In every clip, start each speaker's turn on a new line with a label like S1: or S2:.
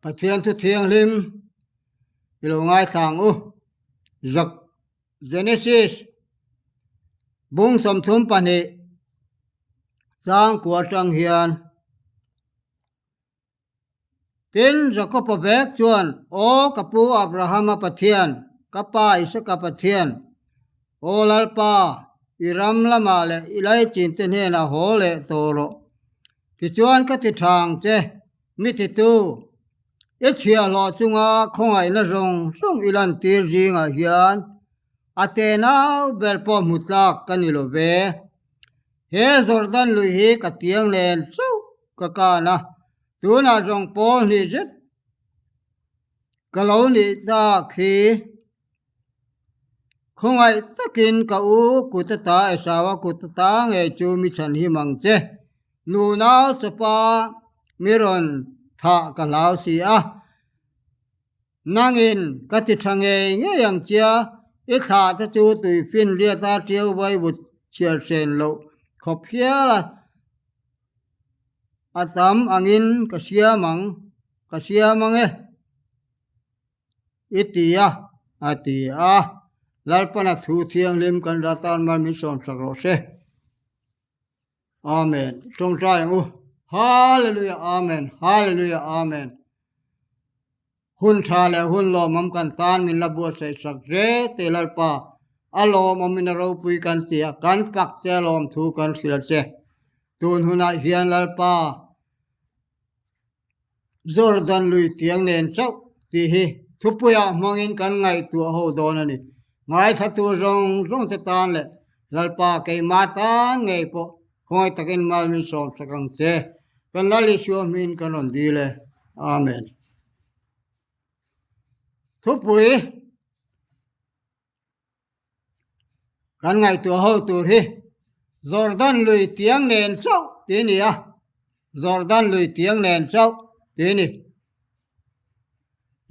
S1: Bà thiên thu thiêng lim ilo ngai sang u zak Genesis bung som thum pani sang kwa sang hian tin Jacob bek chuan o kapu Abraham pathian kapa Isaka pathian o lalpa iram lama le ilai chin ten he na hole toro ti chuan ka ti thang che mi ti tu e chia lo chunga khongai na rong ilan tir jinga hian atena berpo mutlak kanilo ve he Jordan lui hi ka tiang len so ka kana tuna rong pol ni jet kalau ni ta khi khongai takin ka u kutata esawa kutata nge chu mi chan hi mang che nu nau chapa miron tha ka lau si a nangin ka ti thange nge yang chia e tha ta chu tui fin ria ta triu vai but chiar sen lo khopia la atam angin ka sia mang e itia atia lalpana thu thiang lim kan ratan mal min som sakro se amen trong trai u hallelujah amen hun tha le hun lo mam kan tan min labu se sak re te lalpa alo mamin ro pui kan tia kan pak che lom thu kan sila se tun huna hian lalpa Jordan lui tiang nen chau ti hi thupuya mangin kan ngai tu ho don ani ngai thatu rong te tan le lalpa ke ma tan ngai po khoi takin mal min som sakang che kan lali shu min kan on di le amen thupui kan ngai tu ho tu hi Jordan lui tiang nen chau ti ni a Jordan lui tiang nen chau ti ni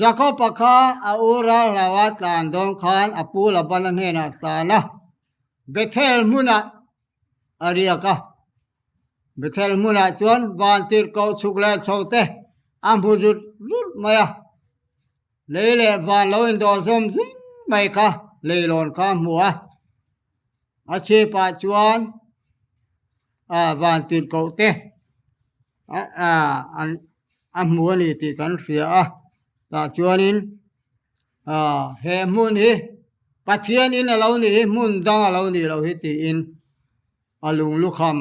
S1: Jacob pakha aura lawat landong khan apu labanan hena sana Bethel muna ariaka Bethel muna chuan bantir ko chukle chote ambujut rut maya leile van loin do zom zing mai kha leilon kha mua ache pa chuan bantir ko te an mua ni ti kan ria ta chuanin he mun hi pathian in alo ni mun dang alo ni lo hi ti in alung lukham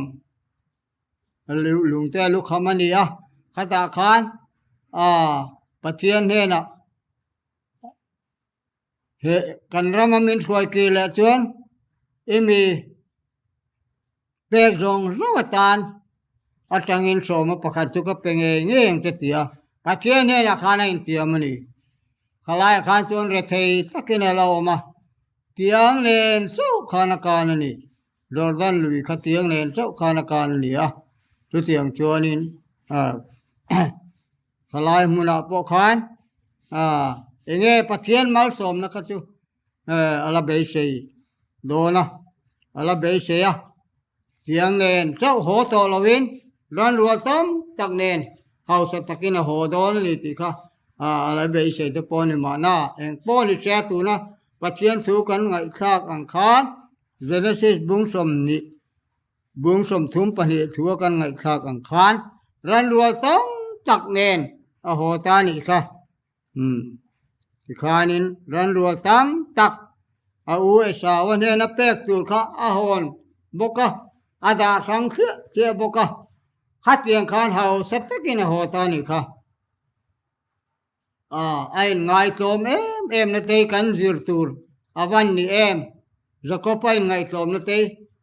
S1: lung te lukham ani a khata khan pathian he na he kan ramamin khoi ki la chuan imi pek rong rawatan atangin soma pakhat chu ka penge ngeng che tia pathian he na khana in tiamani khalai khan chuan re thei takin alo ma tiang len so khana kanani Jordan lui kha tiang len so khana kanani a tu tiang chuanin khalai muna po khan enge pathian mal som na kha chu ala be sei dona ala be sei a tiang len so ho to lovin ran rual tam tak nen hausa takin ho don ni ti kha ala be sei te poni ma na eng poni se tu na pathian thu kan ngai thak ang khan Genesis bung som thum pani thu kan ngai thak ang khan ran rual tam tak nen a ho ta ni kha ti khanin ran rual tam tak a u esawan he na pek tu kha a hon boka ada sang se boka khatiang khan hau sat takin a ho ta ni kha ai ngai tlom em na te kan zir tur awan ni em Jacob ai ngai tlom na te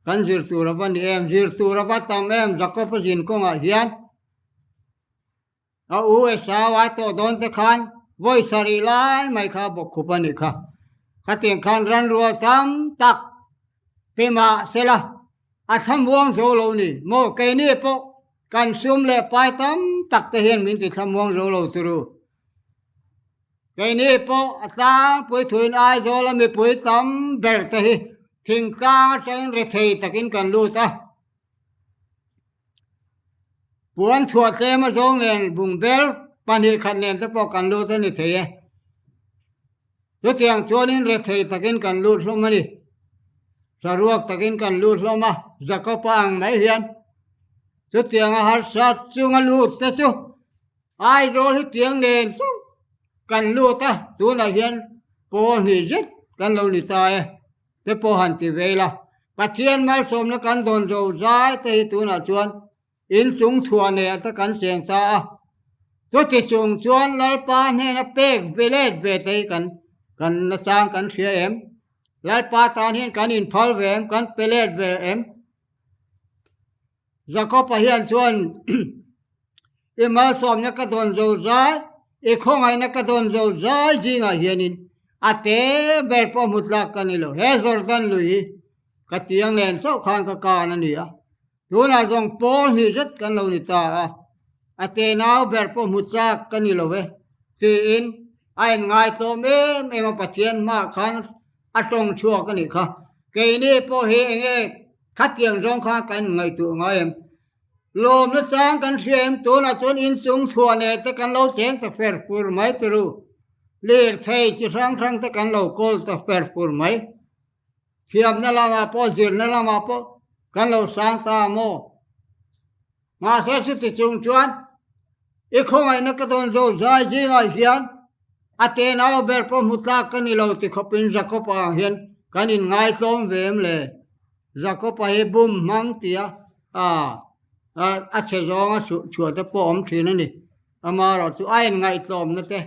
S1: kan zir tur awan ni em zir tur abatam em Jacob jin ko nga hian a u esawa to don te khan voi sari lai mai kha bok khupani kha khatiang khan ran rual tam tak pema sela a tham wang zo lo ni mo ke ni po kan sum le pai tam tak te hian min ti tham wang zo lo turu cái này po sa pui thuin ai zo la mi pui tam ber te hi thing ka sang re thei takin kan lu ta puan thua te ma zo nen bung bel ปานนี้คันเนนจะปอกันรู้ซะนี่เถยสุดเตียงชวนนี้เรเถยตะกินกันรู้ลงมาดิสะรวกตะกินกันรู้ลงมาจะก็ปังไม่เฮียนสุดเตียงอาหารสัตว์ซุงรู้ซะซุไอ้โรลเตียงเนนซุกันรู้ตะตัวน่ะเฮียนโปนี่จิตกันเรานี่ตายแต่โปหันติเวลาปะเทียนมาสมแล้วกันโดนโจใจแต่ตัวน่ะชวนอินสูงทัวเนี่ยตะกันเสียงตาสุดที่สูงชวนลปาเนี่ยนะเป๊กเวเลดเวทกันนะสร้างกันเสียเอ็มลปาตาเนี่ยกันอินพอลเวมกันเปเลดเวเอ็มจะก็ไปเฮียนชวนอีมาสมเนี่ยก็โดนโจใจอีกของไอ้เนี่ยก็โดนโจใจจริงอ่ะเฮียนินอาเต้เบรปอมุตลักกันนี่โลเฮซอร์ดันลุยกัดยังเล่นโซ่ข้างกับการนั่นนี่อ่ะตัวน่ะจงโปนี่จัดกันเรานี่ตาอาเต้นาวเบรปอมุตลักกันนี่โลเวตีอินไอ้ง่ายตัวเอ็มมาปะเทียนมาขันอัตรงชัวกันนี่ค่ะเกนี่พอเฮงคัดเกียงจงข้ากันไงตัวไงเอ็มลมนั้นสร้างกันเสียมตัวน่ะจนอินสูงชัวเนี่ยแต่กันเราเสียงสักเฟรฟูร์ไม่ไปรู้เลือดไทยจะครั้งแต่กันเราโกลสักเฟรฟูร์ไหมเพียมนั่นละมาพอสิรนั่นละมาพอกันเราสร้างตาโมมาเสียสุดที่จงชวนอีกคนไอ้นักตอนโจใจจริงไอ้เฮียนอาเตนเอาเบรปมุตลักกันนี่เราติดขบินจักรพาเฮียนกันอินง่ายสมเวมเลยจักรพาเฮบุมมังเตียอาเชจงชัวแต่ปอมทีนั่นนี่อามาเราสุไอ้ง่ายสมนั่นเต้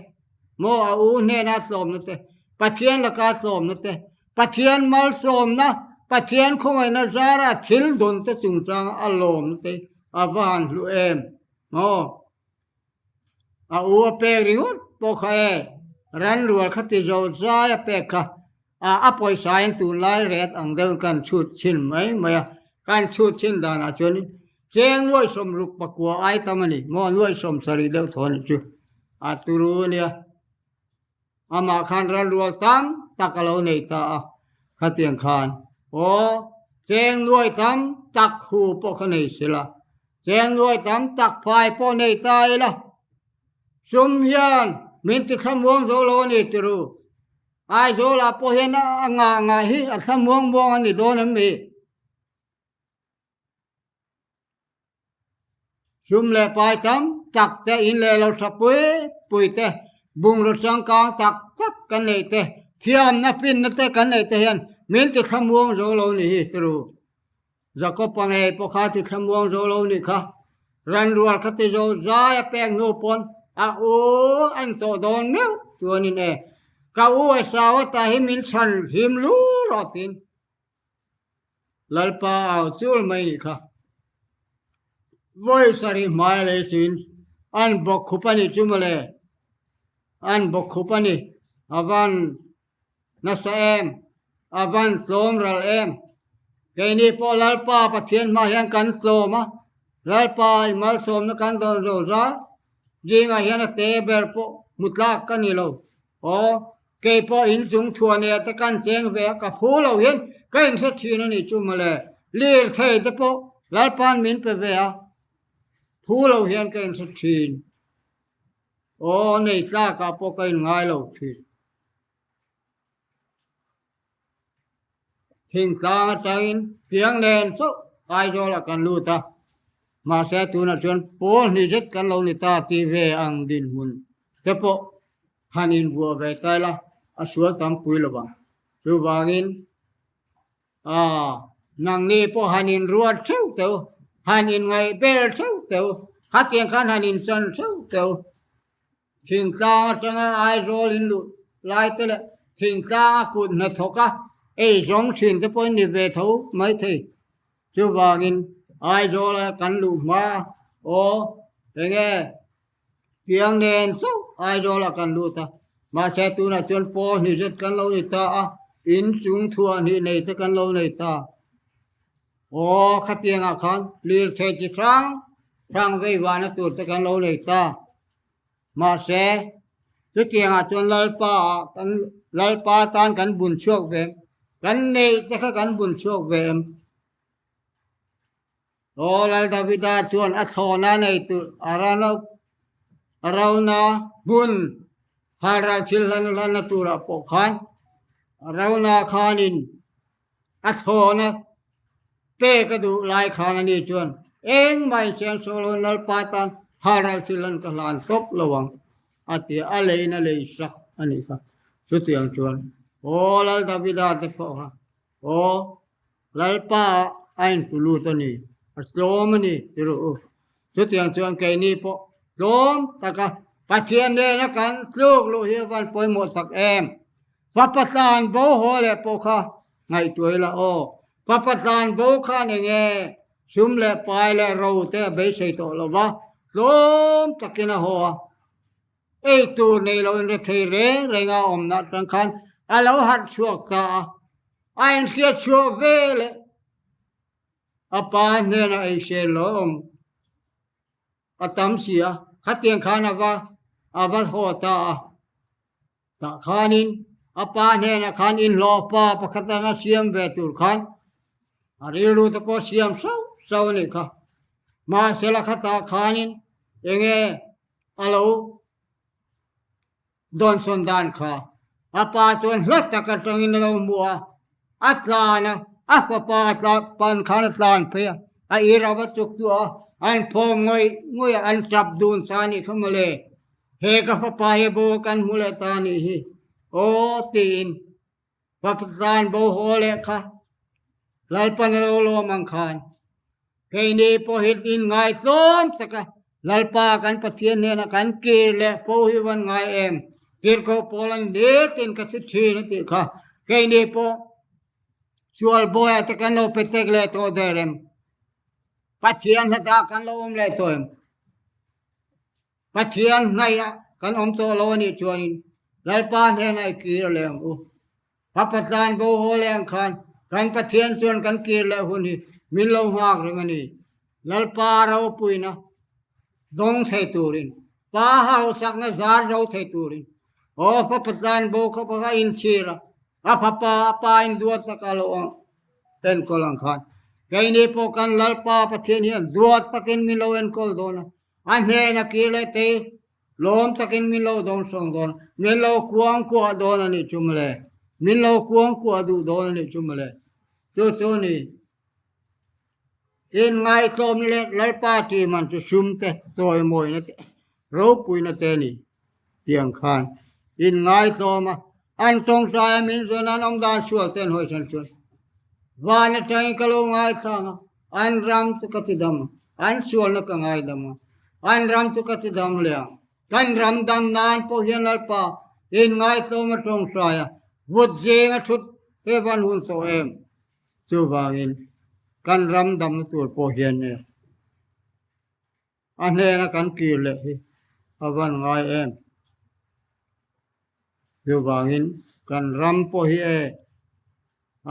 S1: โมอาอูเนน่าสมนั่นเต้ปะเทียนละกาสมนั่นเต้ปะเทียนมัลสมนะปะเทียนคงไอ้นาจาระทิลดนเตจุงจังอารมณ์เตอาวานลุเอ็มโมอาอูเปริงุปกเอรันรัวขัดที่โจใจเปกค่ะอปอยสายตุนไล่เรดอังเดิมกันชุดชินไหมไม่การชุดชินดานาชนเสียงรวยสมรุปปกัวไอตามันนี่มอรวยสมสรีเดวทนจูตุรูเนี่ยอามาขันรันรัวตั้มตักเราในตาขัดเตียงขานโอ้เสียงรวยตั้มตักหูปกในสิละเสียงรวยตั้มตักพายปในตายละสมเฮียนมินติขมวงโซโลนี่ตรูไอโซลาปเฮนะงาฮิอัสมวงบองนี่โดนมีชุมเลปายตั้มตักแต่อินเลเราสปุยปุยแต่บุงรถสังกาตักกันเลยแต่เทียมนับปินนับแต่กันเลยแต่เห็นมินติขมวงโซโลนี่ตรูจะก็ปังเอปขาติขมวงโซโลนี่ค่ะรันรัวขัดโจใจแปงโนปนโอ้อันโซโดนเมียวตัวนี้เนี่ยก้าวไอ้สาวตาหิมินชันหิมลูรอตินลลปาเอาจูลไม่นี่ค่ะวอยสารีมาเลสินอันบกขุปนีจุมเลอันบกขุปนีอาบันนัสเอมอาบันโสมรัลเอมเกนี่พอลลปาปะเทียนมาเห็นกันโสมาลลปาอิมาโสมนักันโดนโรซาจิงอาเห็นเตเบรปมุตลักกันนี่เราโอ้เกยพออินจุงทัวเนี่ยตะกันเสียงเวกับผู้เราเห็นก็เห็นสักทีนั่นนี่จุมเลยเลียร์ไทยตะปอลลปานมินไปเวะผู้เราเห็นก็เห็นสักทีโอ้ในซากับพวกก็เห็นง่ายเราทีทิ้งสางใจเสียงแดนสุไอโจละกันรู้ตามาเสียตัวนั้นจนโป้นิจิตกันเรานิตาตีเวอังดินมุนเจ้าพอฮันินบัวไปตายละอสวดตามปุยละบังรูบางินนางนี่พอฮันินรัวเท่าเต้าฮันินไงเบลเท่าเต้าขัดเตียงขันฮันินสันเท่าเต้าทิ้งสางจังไอโรลินลุลายเตละทิ้งสางกุนนัทกะเอจงชินเจ้าพอนิเวทเอาไม่เท่รูบางินไอโจละกันลูมาโอ้ยังไงเพียงเดินสู้ไอโจละกันลูตามาเสตุนะจนพอนิจกันเราในตาอินสูงทัวนี่ในตะกันเราในตาโอ้ขัดเตียงอาคารเลือดเทจิตรังรังไว้วานะตัวตะกันเราในตามาเสจุดเตียงอาจนลลปากันลลปาตานกันบุญโชคเวมกันในตะกันบุญโชคเวมโอ้ลลดาวิดาชวนอัศนาในตุอารานา เรานาบุญหาราทิลันลันตุระปกขันเรานาคานินอัศโหนะเปกระดูลายขานันนี้ชวนเองไม่เชียนโซโลนัลปาตันหาราทิลันกลานศพระวังอาทิอาเลนเลสักอันนี้สักสุดyangชวนโอ้ลัลดาบิดาเตปะโอ้ลัลปาอันตุลูตนี่อัสโลมนี่ติรุสุดyangชวนแกนี่ปะโลมตะกะปะเทียนเดนะกันลูกโลหิตวันปอยหมดสักฟัปสานโบโหเลปะค่ะไงตัวละโอฟัปสานโบค่ะนี่ไงซุมเลปายเลเราเตะเบยใส่ตัวละวะโลมตะกินะหัวไอ้ตัวนี้เราอินเทเรงาอมนัดรังคันอาเราหัดชัวกาไอ้เสียชัวเวเลอาปาเนี่ยนะไอ้เชลมอาตามเสียขัดเตียงขานาวะอาบัลโหตาตะขานินอาปาเนี่ยนะขันอินโลปาปะขัดงาเสียมเวตุลขันอาริลูตะปอเสียมเศร้านี่ค่ะมาเสละขัดตาขานินเองอาเราโดนส่วนด้านค่ะอาปาจนลัดตะกัดตรงอินเราบัวอัตลานะอาปาปาอัตลาปันขันอัตลานเพียไอราบัตุกตัวอันพงงวยอันจับดูนสานิขมเลเฮกับปปายโบกันมุเลตานีฮีโอตีนปัปสานโบโหเลค่ะลลปันโลโลมังคานเคนีโพหิตอินไงส้มสักลลปากันปะเทียนเนี่ยนะกันกีเลโพหิวันไงกิรโกโปลันเดตินกัสิชีนติค่ะเคนีโพชัวลโบยตะกันโนเปเตกเลโตเดเรมปัจเจียนหัดกันโลมเลยตัวปัจเจียนไงกันอมตัวโลนี่ชวนลลปานเฮงไอกีร์เลงพัปสานโบโหเลงขันกันปัจเจียนชวนกันกีร์เลหุนี่มิลโลหากเรื่องนี้ลลปาเราปุยนะดงเทตูรินป้าหาสักนะจาร์เราเทตูรินโอ้พัปสานโบเขาพาอินชีระอาปาอินดวตะกาโลเป็นกลังขันKaini pokan lalpa patien hian duat takin min lo en kol dona an he na kile te lom takin min lo don song don min lo kuang ku dona ni chumle min lo kuang ku adu dona ni chumle chu ni in ngai som le lalpa ti man chu sumte soi moi na te ro pui na te ni tiang khan in ngai som an tong sai min zonan om dan sual ten hoi san sun Vana tay kalungai sana an ram tu katidam an sual na kangai dam an ram tu katidam liang kan ram dam nan po hian alpa in ngai so ma tong saya vut jeng thut he ban hun so chu bangin kan ram dam tur po hian ne an he na kan ki le hi aban ngai chu bangin kan ram po hi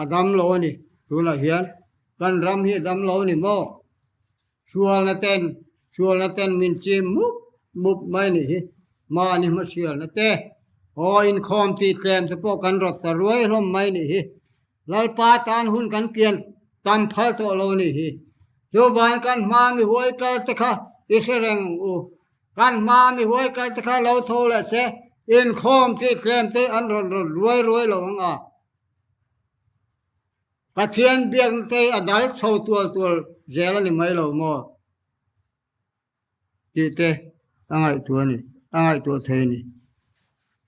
S1: adam lo ni tu là hiền kan ram hi dam lo ni mo sual na ten min chim mup mai ni ma ni ma sial na te o in khom ti tlem te po kan rot sa ruai hlom mai ni lal pa tan hun kan kian tam phal to lo ni jo ban kan ma mi hoi ka te kha i khereng kan ma mi hoi ka te kha lo tho la se in khom ti tlem te an rot ruai lo ngaปัจเจียนเบียงเตอดัลชาวตัวเจลนี่ไม่เราโม่จีเตอะไรตัวนี่อะไรตัวเทนี่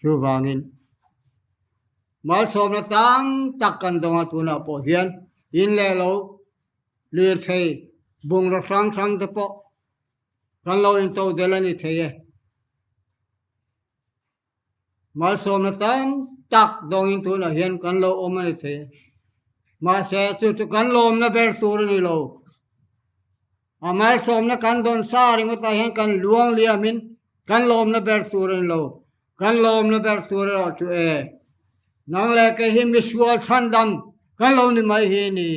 S1: ชูบางินมาสมนะตั้งตักกันตรงตัวน่ะพอเฮียนอินเลเราเลือดเทบุงรักครั้งตะปอกันเราอินโตเดลนี่เทมาสมนะตั้งตักตรงอินตัวน่ะเฮียนกันเราอมนี่เทมาเสสุกันลมนะเบร์ตูรนี่โลอามาสมนะกันโดนซาริงก็ตายเห็นกันลวงเลียมินกันลมนะเบร์ตูรนี่โลกันลมนะเบร์ตูรเราช่วยนังเลกหิมิสวลชันดำกันลมนี่ไม่เห็นนี่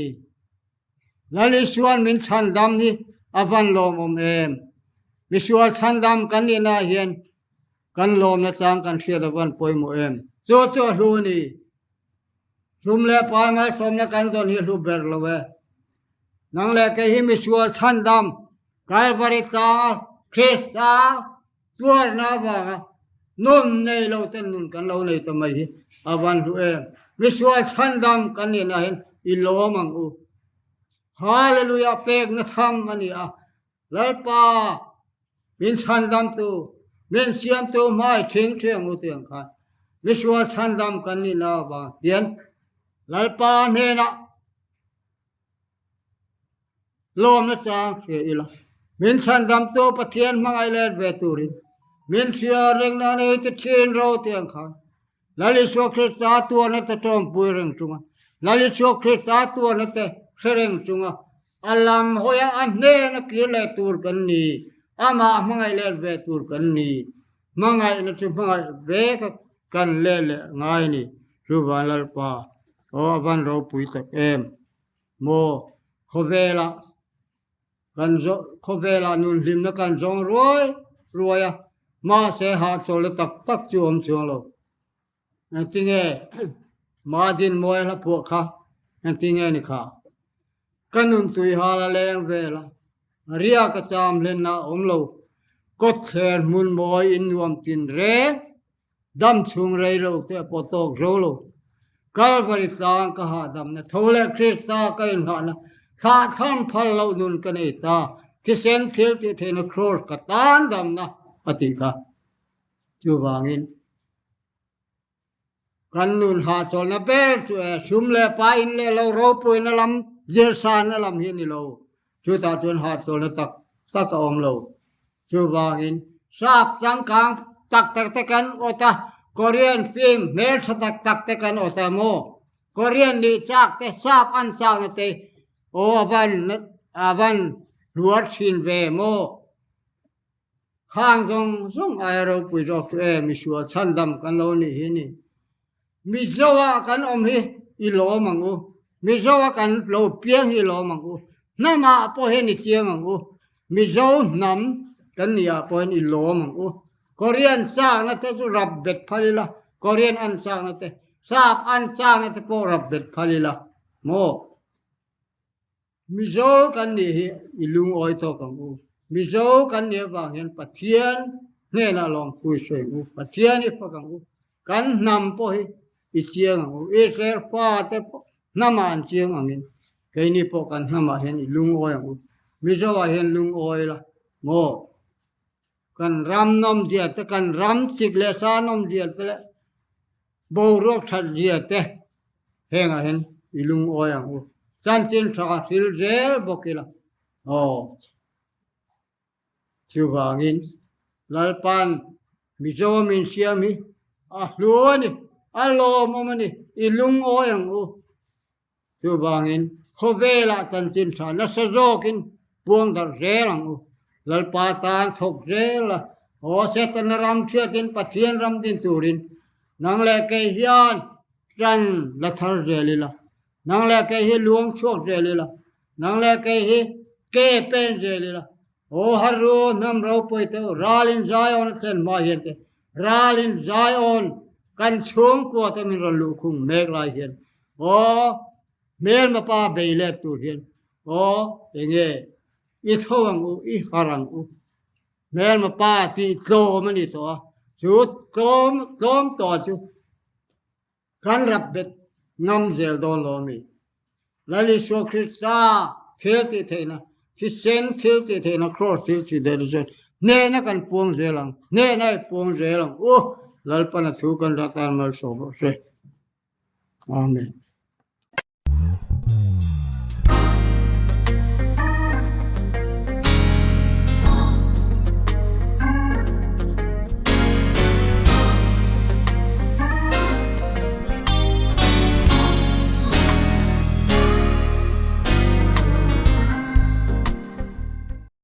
S1: ลลิสวลมินชันดำนี่อภันลมมิสวลชันดำกันนี่น่าเห็นกันลมนะจางกันเสียดวันปอยโมโจลูนี่ซุมเลปายมาสมนะกันตอนนี้รูเบร์ลเวนังเลกหิมิสวลชันดำกายบริตาคริสตา ตัวนาบางนุ่นในเราเต้นนุ่นกันเราในทำไมอาวันดูมิสวาชันดำกันนี่นะเห็นอิโลมังอูฮาเลลูยาเป็กนะทำมันนี่แล้วป้ามินชันดำตัวมินเสียมตัวไม่เชียงอุเตียงขันมิสวาชันดำกันนี่นะบางเดียนแล้วป้าเนี่ยนะโลมนะจางเสียอีละมินชันดำตัวปะเทียนมังไอเลดเวตูรินมินเสียเร่งนั้นเอตเชียนเราเตียงขันlalu Kristus Tuhan itu terpuji rengungan. Lalu Kristus Tuhan itu rengungan. Alam hoya ane nak kira turkan ni, ama mangai lele turkan ni, mangai itu mangai bek kan lele ngai ni. Cuba lalpa, oh aban ropu itu mo kobela nun lim nak kan jong roy ya, ma sehat solat tak cium lo. Nanti madin moy la puaka nanti ni kha kanun tui hala leng vela ria ka cham len na omlo kot kher mun moy in nuam tin re dam chung rei lo te potok ro lo kalvari sang ka ha dam na thole krista ka in ha na kha tham phal lo nun ka nei ta ki sen thil ti the na cross ka tan dam na ati kha chu wanginกันนุนหาโซนเป้ชุมเลปาอินเลเราโรปุยนลำเจรสานลำเฮนิโลชูตาจนหาโซนตักองโลชูบางอินทราบสังขังตักตะกันโอตาโคเรียนฟิล์มเมลสตักตะกันโอตาโมโคเรียนดีจากแต่ทราบอันจางเตโอบันลวดชินเวโมข้างทรงไอเราปุยจอกมิชัวชันดำกันโลนี่เฮนี่มิจาวากันอมฮีอิโลมังอูมิจาวากันโลเปียงอิโลมังอูนั่นมาพอเห็นอิเจียงอูมิจาวนำกันเนี่ยพอเห็นอิโลมังอูโคเรียนสร้างนั่นจะรับเบ็ดพาลิละโคเรียนอันสร้างนั่นจะทราบอันสร้างนั่นจะพอรับเบ็ดพาลิละโมมิจาวกันเนี่ยอิลุงอ้อยโตกังอูมิจาวกันเนี่ยบางเห็นปะเทียนเนี่ยน่าลองคุยช่วยอูปะเทียนนี่พอกังอูกันนำพอเห็นอิเจียงอิสราเอลฟ้าแต่น้ำมันเจียงอันเคยนี่พอกันน้ำมันเห็นลุงอ้อยมิจาวาเห็นลุงอ้อยละโง่กันรำนมเจียแต่กันรำสิกเลสานมเจียแต่ละบูรกทัดเจียแต่เฮงเห็นลุงอ้อยสันตินสาสิลเจลบอกกิละโอ้ชิวางินลลปันมิจาวามินเสียมีลัวนี่อัลโลมมันนี่อิลุงโอยังอูชูบางอินขบเวลาตันจินสานัสโจกินพวงดาเรลังอูลลปาตานทกเรละโอเสตนรำเชื่อกินปะเทียนรำดินตูรินนางเลกเฮียนจันละทารเรลิละนางเลกเฮีลวงโชคเรลิละนางเลกเฮีเกเป็นเรลิละโอฮารุนัมเราไปเตอราลินไซออนเซนมาเฮนเตราลินไซออนกันช่วงกัวตะมินรลูคุงเมกลายเห็นโอ้เมลมาป้าเบลเลตูเห็นโอ้เองอีทวังอูอีฮารังอูเมลมาป้าที่โตมันนี่ตัวชุดโตมต่อชุดกันรับเบ็ดนำเจลโดนลมีแล้วลิโซคริสตาเทติเทนะที่เซนเทติเทนะครอสเทติเดลิเซนเนนะกันปวงเจลังเนนะปวงเจลังโอ้lalpana thukan ratan mal sobo se amen